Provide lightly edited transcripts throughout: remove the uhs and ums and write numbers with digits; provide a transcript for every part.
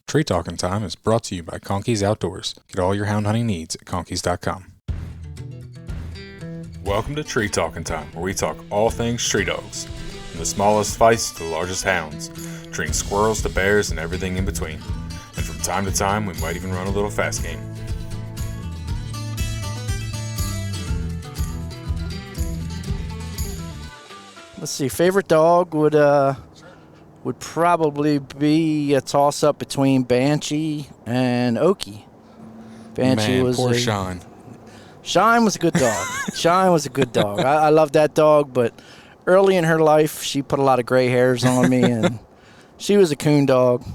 Tree Talking Time is brought to you by Conkey's Outdoors. Get all your hound hunting needs at conkeys.com. Welcome to Tree Talking Time, where we talk all things tree dogs, from the smallest feists to the largest hounds, treating squirrels to bears and everything in between. And from time to time, we might even run a little fast game. Let's see, favorite dog would probably be a toss-up between Banshee and Okie. Man, poor Shine. Shine was a good dog. Shine was a good dog. I love that dog, but early in her life, she put a lot of gray hairs on me, and she was a coon dog.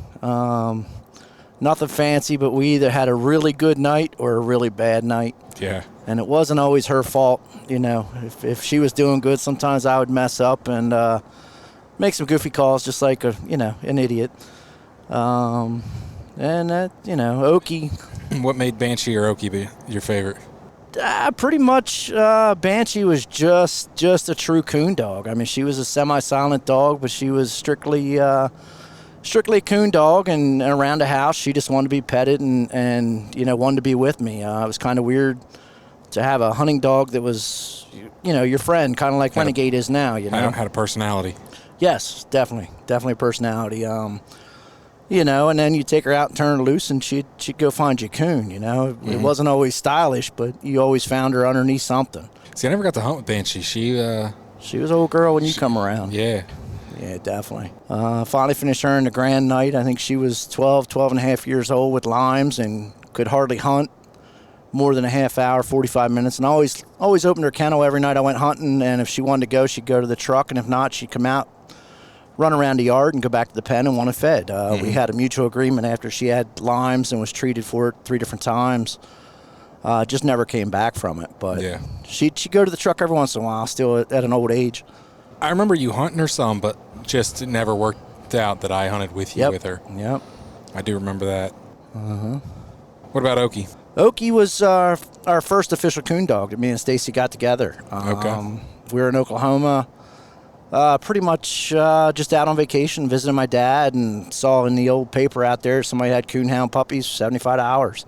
Nothing fancy, but we either had a really good night or a really bad night. Yeah. And it wasn't always her fault, you know. If she was doing good, sometimes I would mess up and make some goofy calls, just like an idiot. And that, Okie. What made Banshee or Okie be your favorite? Pretty much, Banshee was just a true coon dog. I mean, she was a semi-silent dog, but she was strictly a coon dog, and around the house, she just wanted to be petted and wanted to be with me. It was kind of weird to have a hunting dog that was, your friend, kind of like Renegade is now, Had a personality. Yes, definitely a personality. And then you take her out and turn her loose, and she'd go find you a coon. It wasn't always stylish, but you always found her underneath something. See, I never got to hunt with Banshee. She was an old girl when you come around. Yeah. Yeah, definitely. Finally finished her in the grand night. I think she was 12 and a half years old with limes and could hardly hunt more than a half hour, 45 minutes. And I always opened her kennel every night I went hunting, and if she wanted to go, she'd go to the truck, and if not, she'd come out, run around the yard, and go back to the pen and want it fed. We had a mutual agreement after she had limes and was treated for it 3 different times. Just never came back from it. But yeah. She'd go to the truck every once in a while, still at an old age. I remember you hunting her some, but just it never worked out that I hunted with you with her. Yep. I do remember that. What about Okie? Okie was our first official coon dog that me and Stacy got together. Okay. We were in Oklahoma, pretty much just out on vacation, visiting my dad, and saw in the old paper out there somebody had coonhound puppies, 75 hours.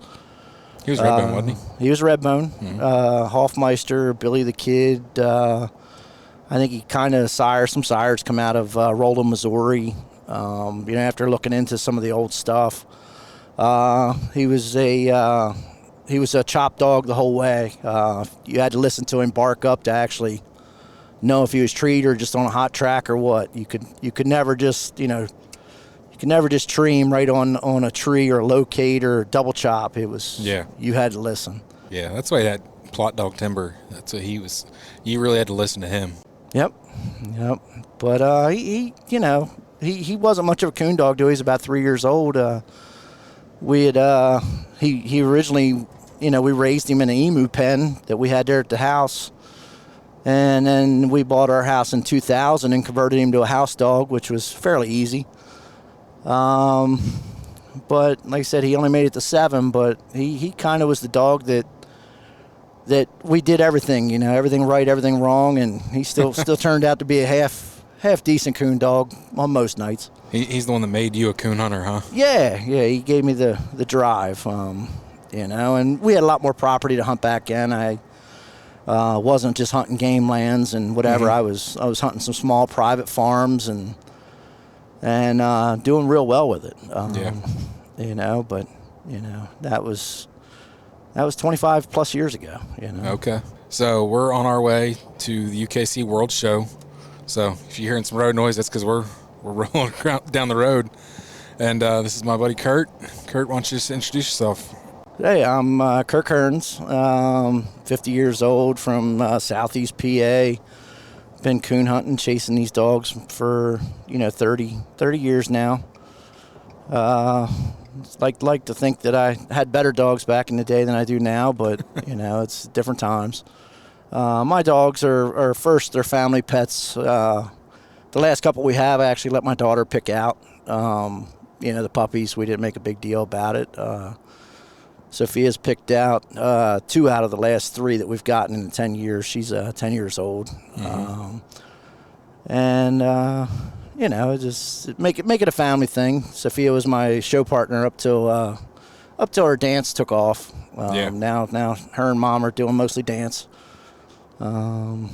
He was Redbone, wasn't he? He was Redbone. Hoffmeister, Billy the Kid. I think he kind of some sires come out of Roland, Missouri. After looking into some of the old stuff, he was a chop dog the whole way. You had to listen to him bark up to actually know if he was treed or just on a hot track or what. You could never just tree him right on a tree or locate or double chop. It was you had to listen. Yeah, that's why that plot dog Timber. That's what he was. You really had to listen to him. Yep. But he wasn't much of a coon dog, though. He's about 3 years old. He originally, we raised him in an emu pen that we had there at the house. And then we bought our house in 2000 and converted him to a house dog, which was fairly easy. But like I said, he only made it to 7, but he kind of was the dog that we did everything, everything right, everything wrong, and he still turned out to be a half decent coon dog on most nights. He's the one that made you a coon hunter, huh? Yeah, he gave me the drive, and we had a lot more property to hunt back in. I wasn't just hunting game lands and whatever. I was hunting some small private farms and doing real well with it. That was 25 plus years ago. Okay. So we're on our way to the UKC World Show. So if you're hearing some road noise, that's because we're rolling down the road. And this is my buddy Curt. Curt, why don't you just introduce yourself? Hey, I'm Curt Kerns, 50 years old from southeast PA. Been coon hunting, chasing these dogs for 30 years now. Like to think that I had better dogs back in the day than I do now, but it's different times. My dogs are first, they're family pets. The last couple we have, I actually let my daughter pick out. The puppies, we didn't make a big deal about it. Sophia's picked out 2 out of the last 3 that we've gotten in 10 years. She's 10 years old. just make it a family thing. Sophia was my show partner up till her dance took off. Now her and Mom are doing mostly dance. I'm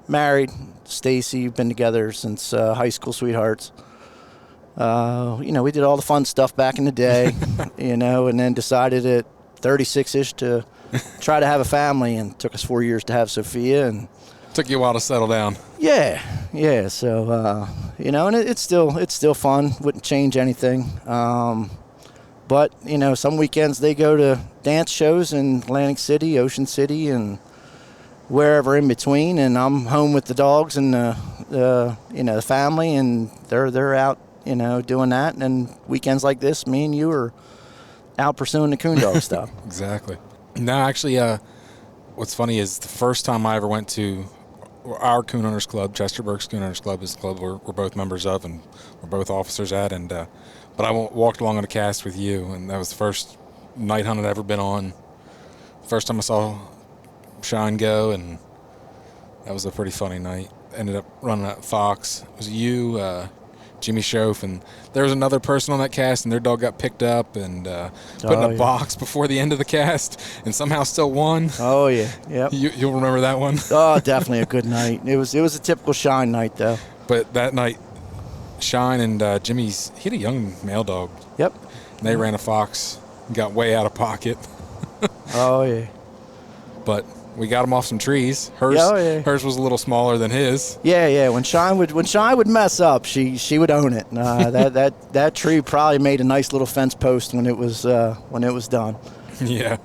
married. Stacy, been together since high school sweethearts. We did all the fun stuff back in the day, and then decided at 36-ish to try to have a family, and took us 4 years to have Sophia. And took you a while to settle down. Yeah. So, and it's still fun. Wouldn't change anything. But, some weekends they go to dance shows in Atlantic City, Ocean City, and wherever in between. And I'm home with the dogs and the family, and they're out, doing that. And then weekends like this, me and you are out pursuing the coon dog stuff. Exactly. No, actually, what's funny is the first time I ever went to our Coon Hunters Club, Chester Burke's Coon Hunters Club, is the club we're both members of and we're both officers at. And but I walked along on a cast with you, and that was the first night hunt I'd ever been on. First time I saw Shine go, and that was a pretty funny night. Ended up running that fox. It was you, Jimmy Schoaf, and there was another person on that cast, and their dog got picked up and put in a box before the end of the cast, and somehow still won. Oh yeah, yep. You'll remember that one. Oh, definitely a good night. It was a typical Shine night though. But that night, Shine and Jimmy's, he had a young male dog. Yep. And they ran a fox, and got way out of pocket. Oh yeah. But we got him off some trees. Hers was a little smaller than his. Yeah. When Shine would mess up, she would own it. That tree probably made a nice little fence post when it was done. Yeah.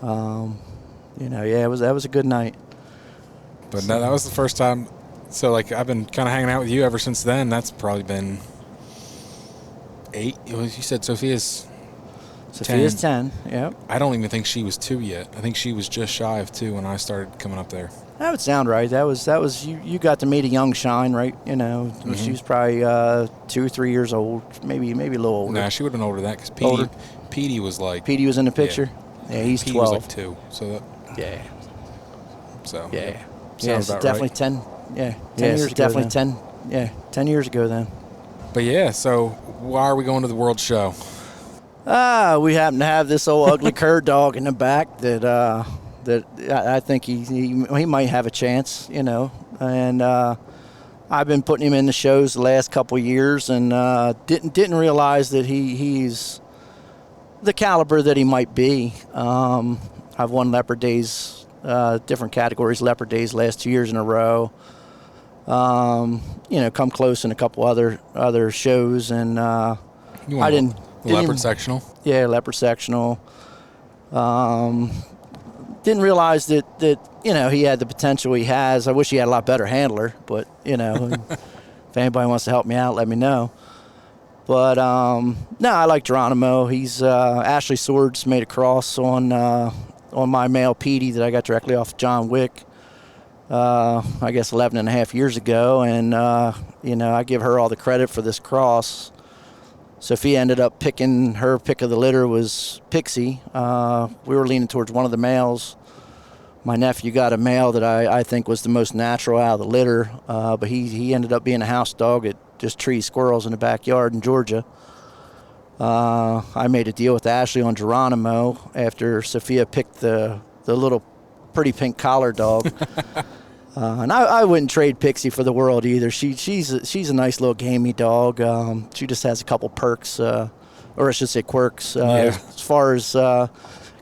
That was a good night. But no, that was the first time. So I've been kind of hanging out with you ever since then. That's probably been 8. You said Sophia's 10. Yep. I don't even think she was 2 yet. I think she was just shy of 2 when I started coming up there. That would sound right. That was you got to meet a young Shine, right? Mm-hmm. She was probably 2, 3 years old, maybe a little older. Nah, she would have been older than that because Petey was Petey was in the picture. Yeah, he's Petey 12. was 2. So that. Yeah. So. Yeah. Sounds about definitely right. 10. Yeah. 10 years. Definitely 10. Yeah. 10 years ago then. But yeah, so why are we going to the World Show? We happen to have this old ugly cur dog in the back that I think he might have a chance, and I've been putting him in the shows the last couple of years, and didn't realize that he's the caliber that he might be. I've won Leopard Days, different categories Leopard Days last 2 years in a row. Come close in a couple other shows, and I didn't. Leopard sectional? Yeah, leopard sectional. Didn't realize that he had the potential he has. I wish he had a lot better handler, but, if anybody wants to help me out, let me know. But, no, I like Geronimo. He's Ashley Swords made a cross on my male Petey that I got directly off John Wick, I guess 11 and a half years ago. And, I give her all the credit for this cross. Sophia ended up picking, her pick of the litter was Pixie. We were leaning towards one of the males. My nephew got a male that I think was the most natural out of the litter, but he ended up being a house dog. It just trees squirrels in the backyard in Georgia. I made a deal with Ashley on Geronimo after Sophia picked the little pretty pink collar dog. And I wouldn't trade Pixie for the world either. She's a nice little gamey dog. She just has a couple perks, or I should say quirks, as far as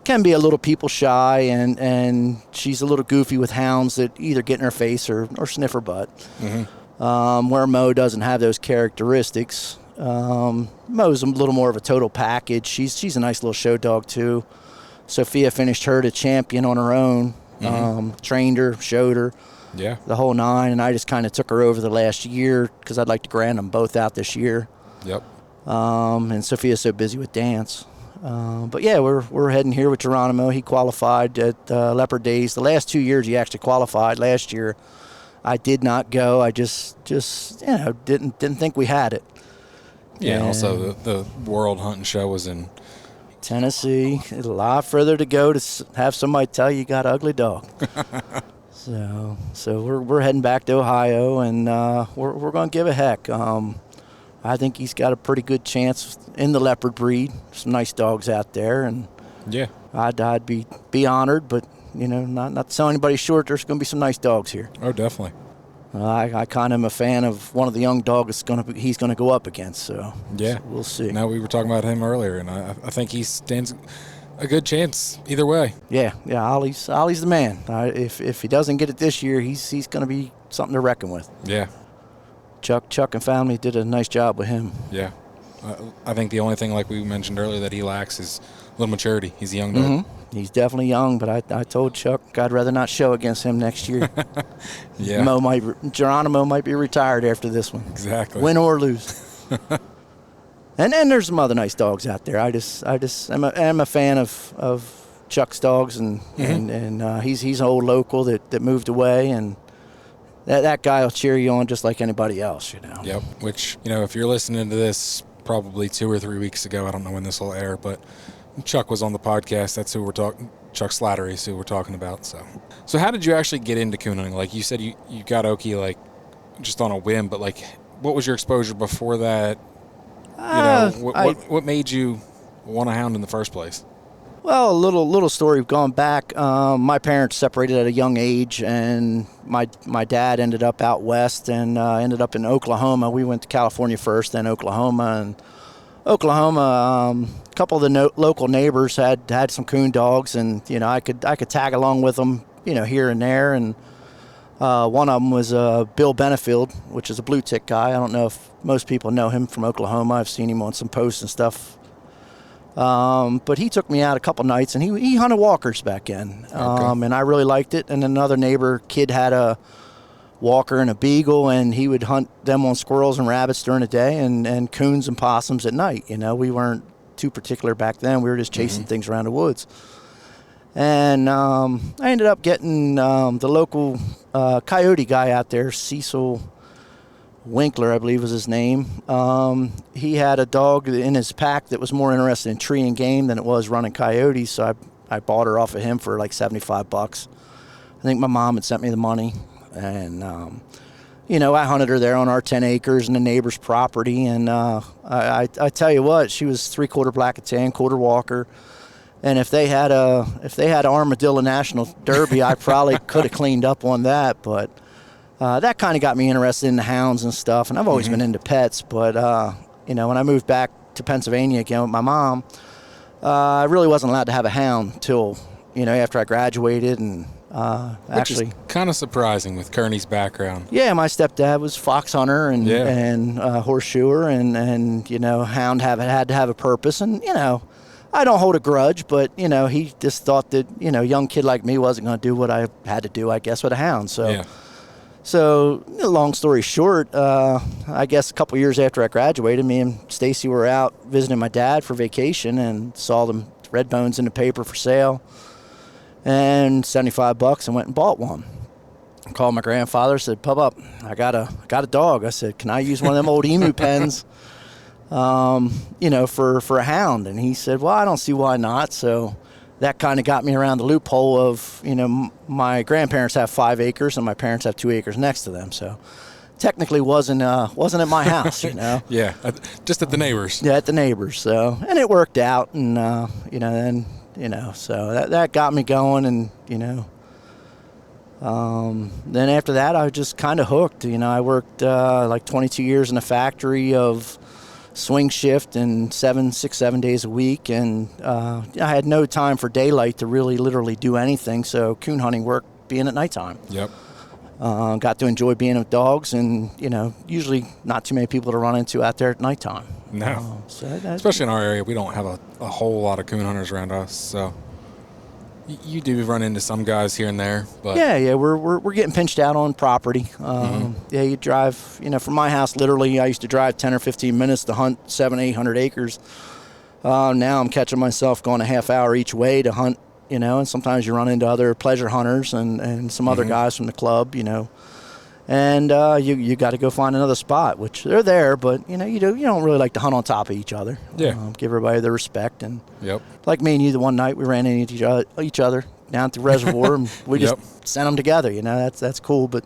can be a little people shy, and she's a little goofy with hounds that either get in her face or sniff her butt. Mm-hmm. Where Mo doesn't have those characteristics. Mo's a little more of a total package. She's a nice little show dog too. Sophia finished her to champion on her own. Mm-hmm. Trained her, showed her. Yeah. The whole 9, and I just kind of took her over the last year because I'd like to grant them both out this year. Yep. And Sophia's so busy with dance. But yeah, we're heading here with Geronimo. He qualified at Leopard Days. The last 2 years he actually qualified. Last year I did not go. I just didn't think we had it. Yeah. And also the World Hunting Show was in Tennessee. A lot further to go to have somebody tell you got an ugly dog. So we're heading back to Ohio, and we're going to give a heck. I think he's got a pretty good chance in the leopard breed. Some nice dogs out there, and Yeah. I'd be honored, but not to sell anybody short. There's going to be some nice dogs here. Oh, definitely. I kind of am a fan of one of the young dogs he's going to go up against. So Yeah, we'll see. Now we were talking about him earlier, and I think he stands a good chance either way. Yeah. Ollie's the man. If he doesn't get it this year, he's going to be something to reckon with. Yeah. Chuck and family did a nice job with him. Yeah. I think the only thing, like we mentioned earlier, that he lacks is a little maturity. He's a young dog. Mm-hmm. He's definitely young, but I told Chuck I'd rather not show against him next year. Yeah. Geronimo might be retired after this one. Exactly. Win or lose. And there's some other nice dogs out there. I'm a fan of Chuck's dogs, and he's an old local that moved away, and that guy will cheer you on just like anybody else, Yep. Which, if you're listening to this probably 2 or 3 weeks ago, I don't know when this will air, but Chuck was on the podcast. That's who we're talking. Chuck Slattery is who we're talking about. So how did you actually get into coon hunting? Like you said, you got Okie like just on a whim, but like, what was your exposure before that? What made you want a hound in the first place? Well, a little story gone back. My parents separated at a young age, and my dad ended up out west and ended up in Oklahoma. We went to California first, then Oklahoma. And Oklahoma, a couple of the local neighbors had some coon dogs, and I could tag along with them, here and there. And one of them was Bill Benefield, which is a blue tick guy. I don't know if most people know him from Oklahoma. I've seen him on some posts and stuff. But he took me out a couple nights, and he hunted walkers back then. Okay. And I really liked it. And another neighbor kid had a walker and a beagle, and he would hunt them on squirrels and rabbits during the day, and coons and possums at night. We weren't too particular back then. We were just chasing things around the woods. And I ended up getting the local coyote guy out there, Cecil Winkler, I believe was his name. He had a dog in his pack that was more interested in tree and game than it was running coyotes, so I bought her off of him for like $75. I think my mom had sent me the money, and I hunted her there on our 10 acres and the neighbor's property, and I tell you what, she was 3/4 black and tan, quarter walker. And if they had Armadillo National Derby, I probably could have cleaned up on that, but that kind of got me interested in the hounds and stuff, and I've always been into pets. But when I moved back to Pennsylvania again with my mom, I really wasn't allowed to have a hound until after I graduated, and Which is kind of surprising with Kearney's background. Yeah, my stepdad was fox hunter and horseshoer, and hound had to have a purpose, and I don't hold a grudge, but he just thought that a young kid like me wasn't going to do what I had to do, I guess, with a hound. So. Yeah. So, long story short, I guess a couple years after I graduated, me and Stacy were out visiting my dad for vacation and saw them red bones in the paper for sale, and $75, and went and bought one. I called my grandfather, said, "Pub up, I got a dog." I said, "Can I use one of them old emu pens, for a hound?" And he said, "Well, I don't see why not." So that kind of got me around the loophole of, my grandparents have 5 acres and my parents have 2 acres next to them. So technically wasn't at my house, Yeah, just at the neighbors. Yeah, at the neighbors. So, and it worked out, and, so that got me going, and, then after that I was just kind of hooked. I worked like 22 years in a factory of swing shift and 7 days a week, and I had no time for daylight to really literally do anything, so coon hunting worked being at nighttime. Yep. Got to enjoy being with dogs, and usually not too many people to run into out there at nighttime. No. Especially in our area, we don't have a whole lot of coon hunters around us, so you do run into some guys here and there, but yeah, we're getting pinched out on property. Yeah, you drive, from my house, literally, I used to drive 10 or 15 minutes to hunt 700-800 acres. Now I'm catching myself going a half hour each way to hunt, and sometimes you run into other pleasure hunters and some other guys from the club, and you got to go find another spot, which they're there, but you don't really like to hunt on top of each other. Yeah. Give everybody their respect, and Yep. like me and you, the one night we ran into each other, down at the reservoir, and we just Yep. sent them together. That's cool. But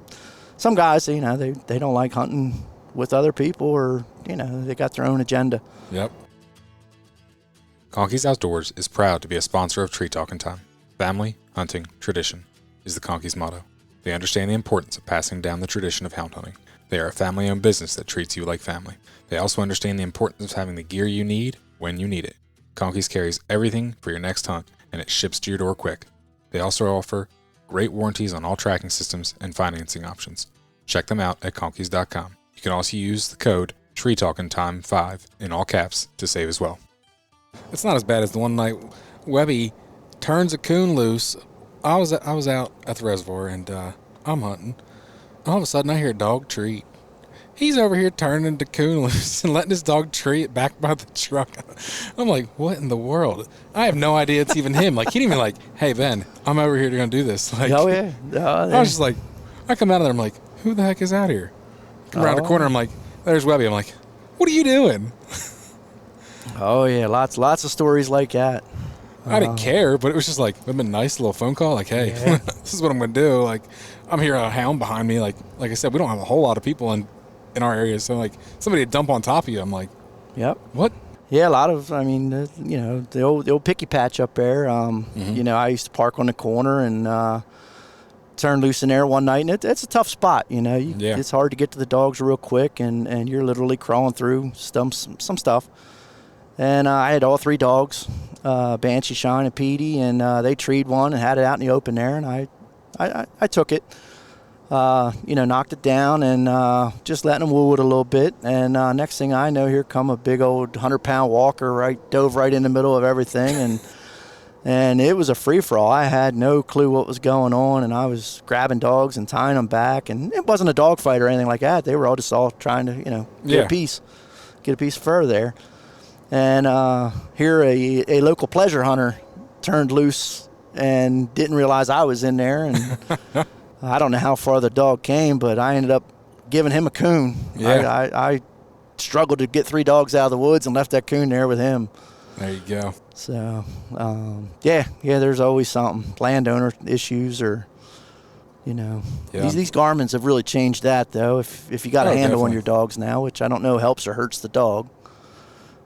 some guys, they don't like hunting with other people, or they got their own agenda. Yep. Conkeys Outdoors is proud to be a sponsor of Tree Talking Time. Family, hunting, tradition is the Conkeys motto. They understand the importance of passing down the tradition of hound hunting. They are a family-owned business that treats you like family. They also understand the importance of having the gear you need when you need it. Conkeys carries everything for your next hunt, and it ships to your door quick. They also offer great warranties on all tracking systems and financing options. Check them out at conkeys.com. You can also use the code TreeTalkingTime5 in all caps to save as well. It's not as bad as the one night Webby turns a coon loose. I was out at the reservoir and I'm hunting. All of a sudden I hear a dog treat. He's over here turning the coon loose and letting his dog tree it back by the truck. I'm like, what in the world? I have no idea it's even him. Like, he didn't even like, hey, Ben, I'm over here to do this. Like, Oh, yeah. I was just like, I come out of there, I'm like, who the heck is out here? Come around the corner, I'm like, there's Webby. I'm like, what are you doing? Oh, yeah, lots of stories like that. I didn't care, but it was just like, it would have been a nice little phone call. Like, hey, this is what I'm going to do. Like, I'm here, a hound behind me. Like I said, we don't have a whole lot of people in our area. So, like, somebody would dump on top of you. I'm like, Yep. what? Yeah, a lot of, the old picky patch up there. I used to park on the corner and turn loose in there one night, and it's a tough spot. It's hard to get to the dogs real quick, and you're literally crawling through some stuff. And I had all three dogs, Banshee, Shine, and Petey, and they treed one and had it out in the open there, and I took it, knocked it down and just letting them woo it a little bit. And next thing I know, here come a big old 100-pound walker, dove right in the middle of everything, and it was a free-for-all. I had no clue what was going on, and I was grabbing dogs and tying them back, and it wasn't a dog fight or anything like that. They were all just trying to, get a piece of fur there. And here a local pleasure hunter turned loose and didn't realize I was in there. And I don't know how far the dog came, but I ended up giving him a coon. Yeah. I struggled to get three dogs out of the woods and left that coon there with him. There you go. So, there's always something. Landowner issues or, These Garmins have really changed that, though. If you got a handle on your dogs now, which I don't know helps or hurts the dog,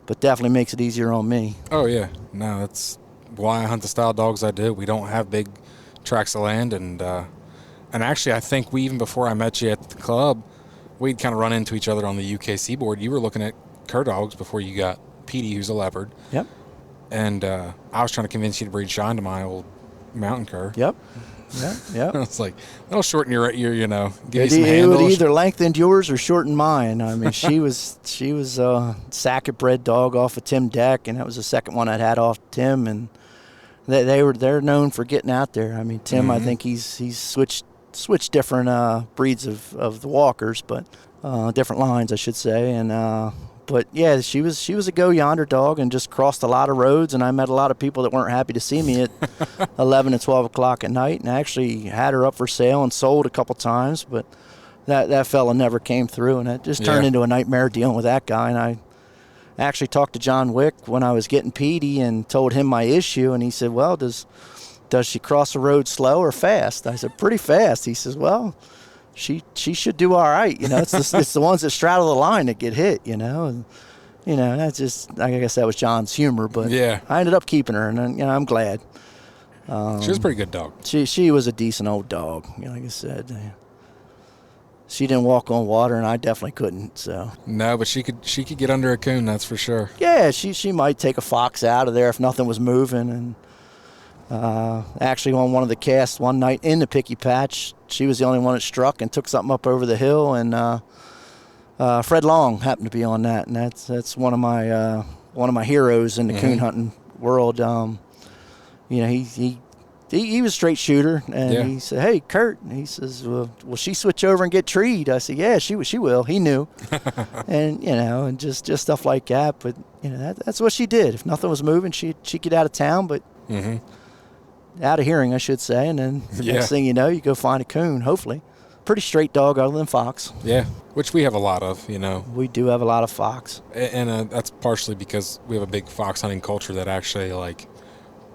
but definitely makes it easier on me. Oh, yeah. No, that's why I hunt the style dogs I do. We don't have big tracts of land, and actually I think even before I met you at the club, we'd kind of run into each other on the UKC board. You were looking at cur dogs before you got Petey, who's a leopard. Yep. And I was trying to convince you to breed Shine to my old mountain cur. Yep. Yeah. It's like, that'll shorten your give you some It handle. would either lengthen yours or shorten mine. I mean, she was a Sackett bred dog off of Tim Deck, and that was the second one I'd had off Tim, and they're known for getting out there. I mean, Tim, I think he's switched different breeds of the walkers, but different lines, I should say, and. But yeah, she was a go yonder dog and just crossed a lot of roads, and I met a lot of people that weren't happy to see me at 11 and 12 o'clock at night, and I actually had her up for sale and sold a couple times, but that fella never came through, and it just turned into a nightmare dealing with that guy. And I actually talked to John Wick when I was getting Petey and told him my issue, and he said, well, does she cross the road slow or fast? I said, pretty fast. He says, well, she should do all right. It's the ones that straddle the line that get hit, and that's just, I guess that was John's humor, but I ended up keeping her, and I'm glad. She was a pretty good dog. She was a decent old dog, like I said. She didn't walk on water, and I definitely couldn't. So no, but she could get under a coon, that's for sure. Yeah, she might take a fox out of there if nothing was moving, and actually on one of the casts one night in the picky patch, she was the only one that struck and took something up over the hill, and Fred Long happened to be on that, and that's one of my heroes in the coon hunting world. He was a straight shooter, and he said, "Hey, Curt," and he says, "Will she switch over and get treed?" I said, "Yeah, she will." He knew, and and just stuff like that. But that's what she did. If nothing was moving, she'd get out of town, but. Out of hearing, I should say, and then next thing you know, you go find a coon, hopefully. Pretty straight dog other than fox. Yeah, which we have a lot of, We do have a lot of fox. And that's partially because we have a big fox hunting culture that actually,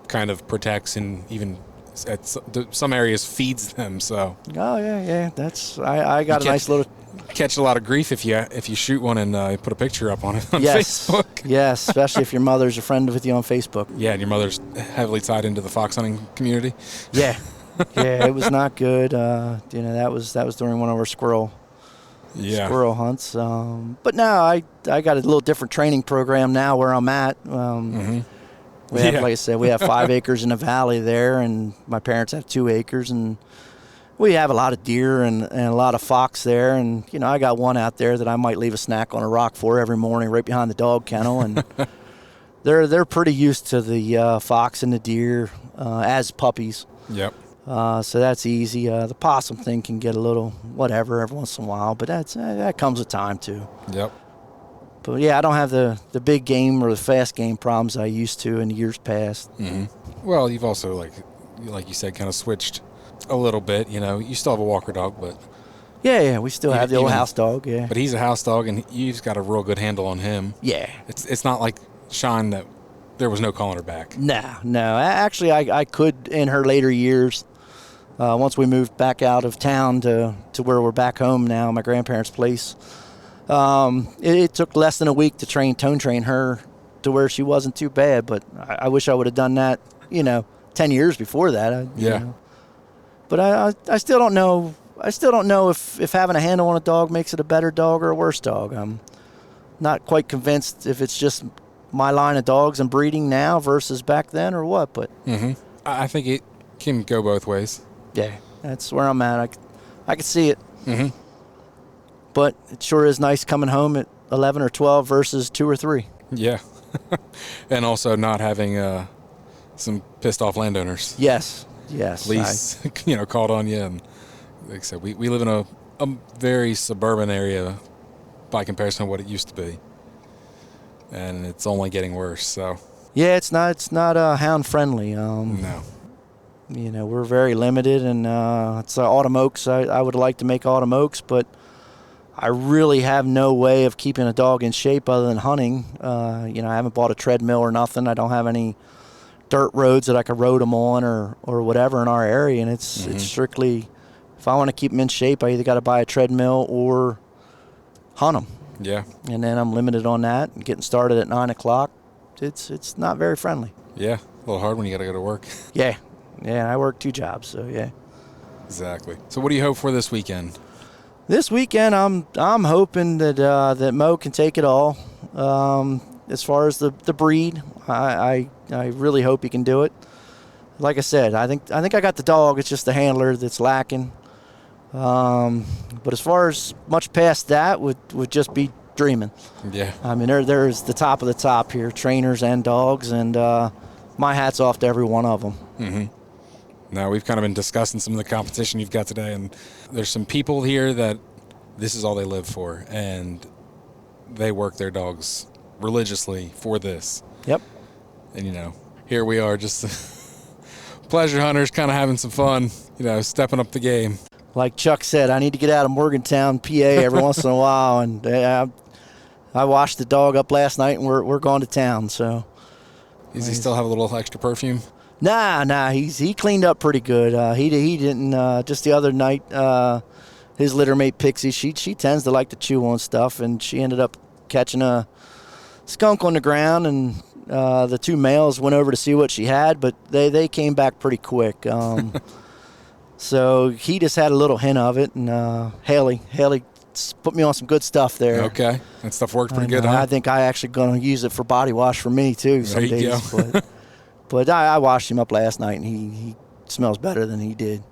kind of protects and even some areas feeds them. So Oh yeah. That's I got a nice little. Catch a lot of grief if you shoot one and put a picture up on it on Yes. Facebook. Yes, especially if your mother's a friend with you on Facebook. Yeah, and your mother's heavily tied into the fox hunting community. Yeah. Yeah, it was not good. That was during one of our squirrel hunts. But now I got a little different training program now where I'm at. We have, like I said, we have 5 acres in the valley there, and my parents have 2 acres, and we have a lot of deer and a lot of fox there. And I got one out there that I might leave a snack on a rock for every morning, right behind the dog kennel, and they're pretty used to the fox and the deer as puppies. Yep. So that's easy. The possum thing can get a little whatever every once in a while, but that comes with time too. Yep. But yeah, I don't have the big game or the fast game problems I used to in years past. Mm-hmm. Well, you've also like you said, kind of switched a little bit. You still have a walker dog, but yeah, we still have the old house dog. Yeah, but he's a house dog, and you've got a real good handle on him. Yeah, it's not like Shine that there was no calling her back. No. Actually, I could in her later years. Once we moved back out of town to where we're back home now, my grandparents' place, it took less than a week to tone train her to where she wasn't too bad. But I wish I would have done that, 10 years before that. But I still don't know. I still don't know if having a handle on a dog makes it a better dog or a worse dog. I'm not quite convinced if it's just my line of dogs and breeding now versus back then or what. But I think it can go both ways. Yeah, that's where I'm at. I can see it. Mm-hmm. But it sure is nice coming home at 11 or 12 versus 2 or 3. Yeah. And also not having some pissed off landowners. Yes. Police, called on you. And like I said, we live in a very suburban area by comparison to what it used to be. And it's only getting worse, so. Yeah, it's not hound friendly. No. We're very limited, and it's autumn oaks. I would like to make autumn oaks, but I really have no way of keeping a dog in shape other than hunting. I haven't bought a treadmill or nothing. I don't have any dirt roads that I could road them on or whatever in our area, and it's strictly, if I want to keep them in shape, I either got to buy a treadmill or hunt them. Yeah. And then I'm limited on that. And getting started at 9 o'clock, it's not very friendly. Yeah, a little hard when you got to go to work. Yeah, I work 2 jobs, so yeah. Exactly. So what do you hope for this weekend? This weekend, I'm hoping that Mo can take it all. As far as the breed, I really hope he can do it. Like I said, I think I got the dog. It's just the handler that's lacking. But as far as much past that would just be dreaming. Yeah. I mean, there's the top of the top here, trainers and dogs, and my hat's off to every one of them. Mm-hmm. Now, we've kind of been discussing some of the competition you've got today, and there's some people here that this is all they live for, and they work their dogs religiously for this. Yep. And, here we are just pleasure hunters kind of having some fun, stepping up the game. Like Chuck said, I need to get out of Morgantown, PA every once in a while, and I washed the dog up last night, and we're going to town, so. Does he still have a little extra perfume? Nah. He cleaned up pretty good. He didn't. Just the other night, his litter mate Pixie, she tends to like to chew on stuff, and she ended up catching a skunk on the ground, and the 2 males went over to see what she had, but they came back pretty quick. So he just had a little hint of it, and Haley put me on some good stuff there. Okay, that stuff worked pretty good, huh? I think I actually going to use it for body wash for me too some there you days. Go. But I washed him up last night, and he smells better than he did.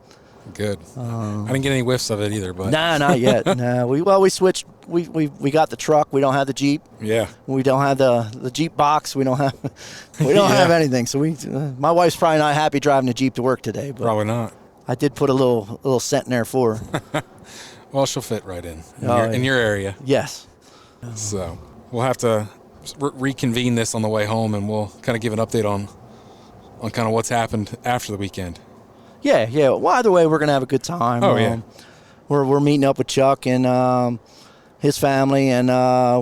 Good. I didn't get any whiffs of it either, but. Nah, not yet. Nah, we switched. We got the truck. We don't have the Jeep. Yeah. We don't have the Jeep box. We don't have have anything. So my wife's probably not happy driving the Jeep to work today. But probably not. I did put a little scent in there for her. Well, she'll fit right in your area. Yes. So we'll have to reconvene this on the way home, and we'll kind of give an update on kind of what's happened after the weekend. Yeah. Well, either way, we're gonna have a good time. Oh yeah. We're meeting up with Chuck and his family, and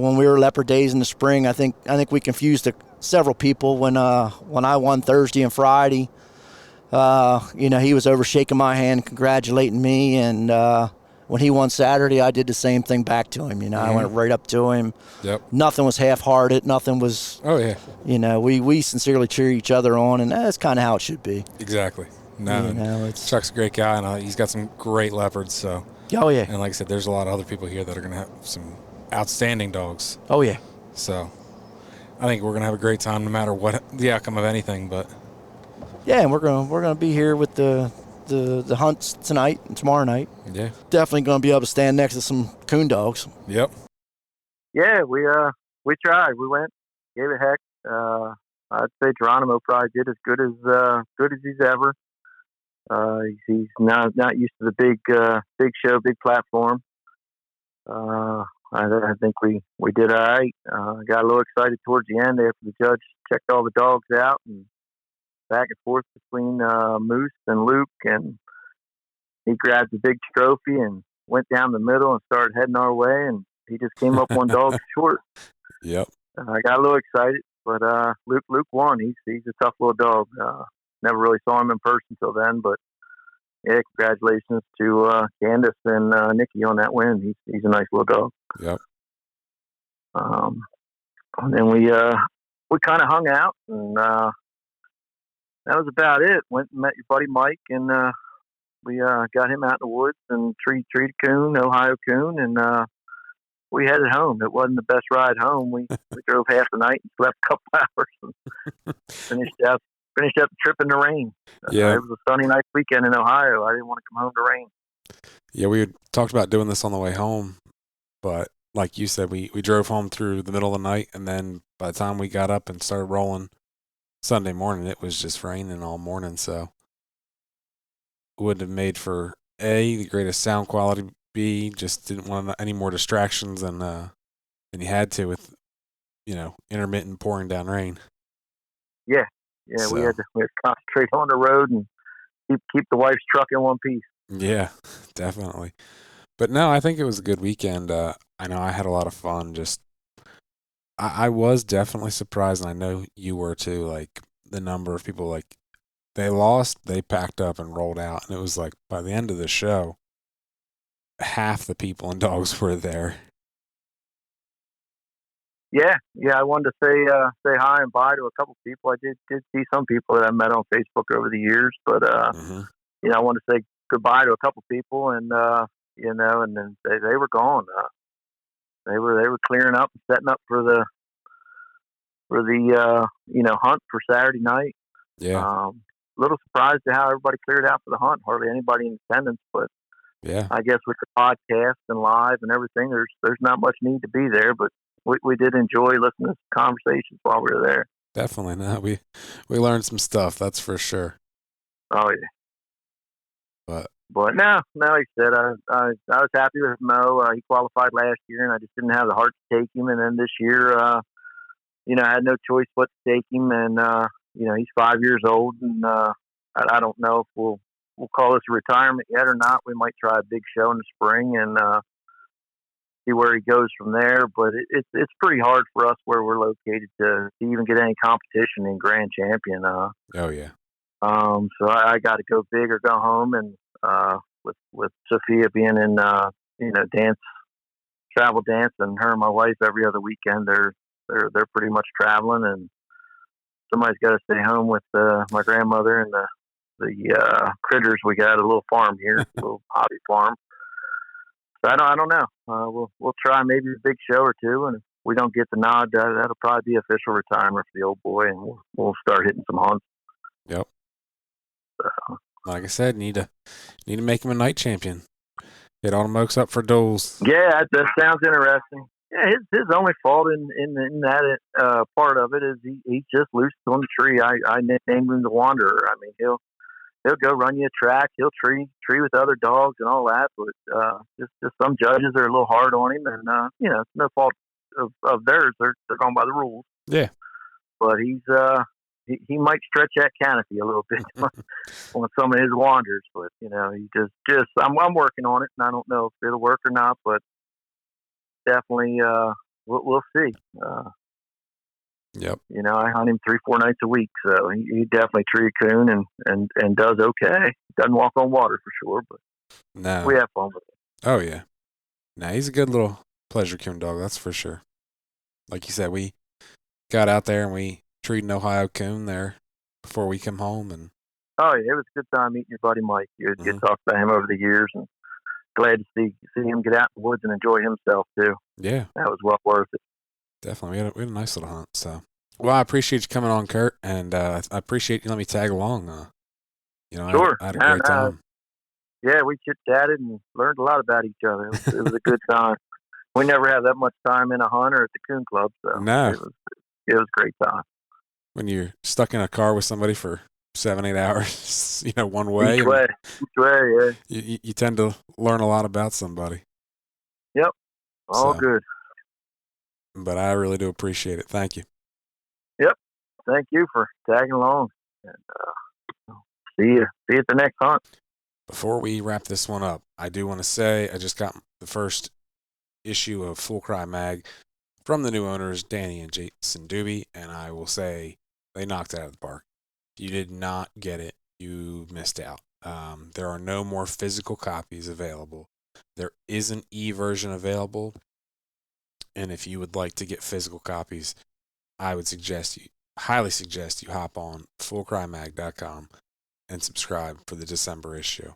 when we were Leopard Days in the spring, I think we confused several people when I won Thursday and Friday. He was over shaking my hand, congratulating me, and when he won Saturday, I did the same thing back to him. I went right up to him. Yep. Nothing was half-hearted. Nothing was. Oh yeah. We sincerely cheer each other on, and that's kind of how it should be. Exactly. No, Chuck's a great guy, and he's got some great leopards. So. Oh yeah. And like I said, there's a lot of other people here that are going to have some outstanding dogs. Oh yeah. So, I think we're going to have a great time no matter what the outcome of anything. But yeah, and we're gonna be here with the hunts tonight and tomorrow night. Yeah. Definitely gonna be able to stand next to some coon dogs. Yep. Yeah, we tried. We went, gave it a heck. I'd say Geronimo probably did as good as he's ever. He's not used to the big show, big platform. I think we did all right. Got a little excited towards the end after the judge checked all the dogs out and back and forth between Moose and Luke, and he grabbed the big trophy and went down the middle and started heading our way, and he just came up one dog short. Yep. I got a little excited, but Luke won. He's a tough little dog. Never really saw him in person till then, but yeah, congratulations to Candace and Nikki on that win. He's a nice little dog. Yep. And then we kind of hung out, and that was about it. Went and met your buddy Mike, and we got him out in the woods and treated coon, Ohio coon, and we headed home. It wasn't the best ride home. We drove half the night and slept a couple hours and finished up the trip in the rain. Yeah. It was a sunny nice weekend in Ohio. I didn't want to come home to rain. Yeah, we had talked about doing this on the way home, but like you said, we drove home through the middle of the night, and then by the time we got up and started rolling Sunday morning, it was just raining all morning, so it wouldn't have made for A, the greatest sound quality, B, just didn't want any more distractions than you had to with, intermittent pouring down rain. Yeah. Yeah, so we had to concentrate on the road and keep the wife's truck in one piece. Yeah, definitely. But no, I think it was a good weekend. I know I had a lot of fun. Just I was definitely surprised, and I know you were too. Like the number of people, like they lost, they packed up and rolled out, and it was like by the end of the show, half the people and dogs were there. Yeah. I wanted to say hi and bye to a couple people. I did see some people that I met on Facebook over the years, but I wanted to say goodbye to a couple people, and and then they were gone. They were clearing up and setting up for the hunt for Saturday night. Yeah. A little surprised at how everybody cleared out for the hunt. Hardly anybody in attendance, but yeah, I guess with the podcast and live and everything, there's not much need to be there, but we did enjoy listening to conversations while we were there. Definitely. No, we learned some stuff, that's for sure. Oh yeah. But no, like I said, I was happy with Mo. He qualified last year, and I just didn't have the heart to take him. And then this year, I had no choice but to take him. And he's 5 years old, and I don't know if we'll call this a retirement yet or not. We might try a big show in the spring and see where he goes from there. But it's pretty hard for us where we're located to even get any competition in Grand Champion. Oh yeah. So I got to go big or go home, and with Sophia being in travel dance, and her and my wife every other weekend, they're pretty much traveling, and somebody's got to stay home with my grandmother and the critters. We got a little farm here, a little hobby farm. So I don't know. We'll try maybe a big show or two, and if we don't get the nod, that'll probably be official retirement for the old boy, and we'll start hitting some hunts. Yep. So, like I said, need to make him a night champion. Get all the mokes up for duels. Yeah, that sounds interesting. Yeah, his only fault in that part of it is he's just loose on the tree. I named him the Wanderer. I mean, he'll go run you a track. He'll tree with other dogs and all that. But just some judges are a little hard on him, and it's no fault of theirs. They're going by the rules. Yeah. But he's he might stretch that canopy a little bit on some of his wanders. But he just I'm working on it, and I don't know if it'll work or not. But definitely we'll see. Yep. You know, I hunt him 3-4 nights a week, so he definitely tree a coon and does okay. Doesn't walk on water for sure, but no, we have fun with him. Oh yeah, no, he's a good little pleasure coon dog, that's for sure. Like you said, we got out there and we treated an Ohio coon there before we come home, and oh yeah, it was a good time meeting your buddy Mike. You get talked about him over the years, and glad to see him get out in the woods and enjoy himself too. Yeah, that was well worth it. Definitely, we had a nice little hunt. So, well, I appreciate you coming on, Curt, and I appreciate you letting me tag along. You know, sure, I had a great time. Yeah, we chit chatted and learned a lot about each other. It was a good time. We never have that much time in a hunt or at the coon club, so no, it was a great time. When you're stuck in a car with somebody for 7-8 hours, you know, one way. Each way, yeah. You tend to learn a lot about somebody. Yep, all good. But I really do appreciate it. Thank you. Yep, thank you for tagging along. And see you at the next hunt. Before we wrap this one up, I do want to say I just got the first issue of Full Cry Mag from the new owners, Danny and Jason Doobie, and I will say they knocked it out of the park. If you did not get it, you missed out. There are no more physical copies available. There is an e-version available, and if you would like to get physical copies, I would highly suggest you hop on fullcrymag.com and subscribe for the December issue.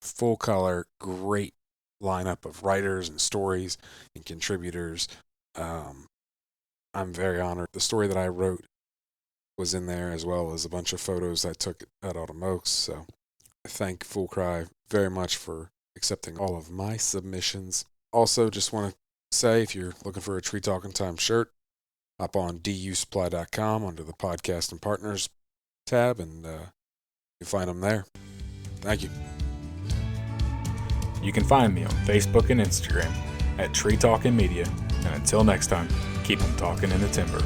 Full color, great lineup of writers and stories and contributors. I'm very honored. The story that I wrote was in there, as well as a bunch of photos I took at Autumn Oaks. So I thank Full Cry very much for accepting all of my submissions. Also, just want to say, if you're looking for a Tree Talking Time shirt, hop on dusupply.com under the Podcast and Partners tab, and you'll find them there. Thank you. You can find me on Facebook and Instagram at Tree Talking Media. And until next time, keep them talking in the timber.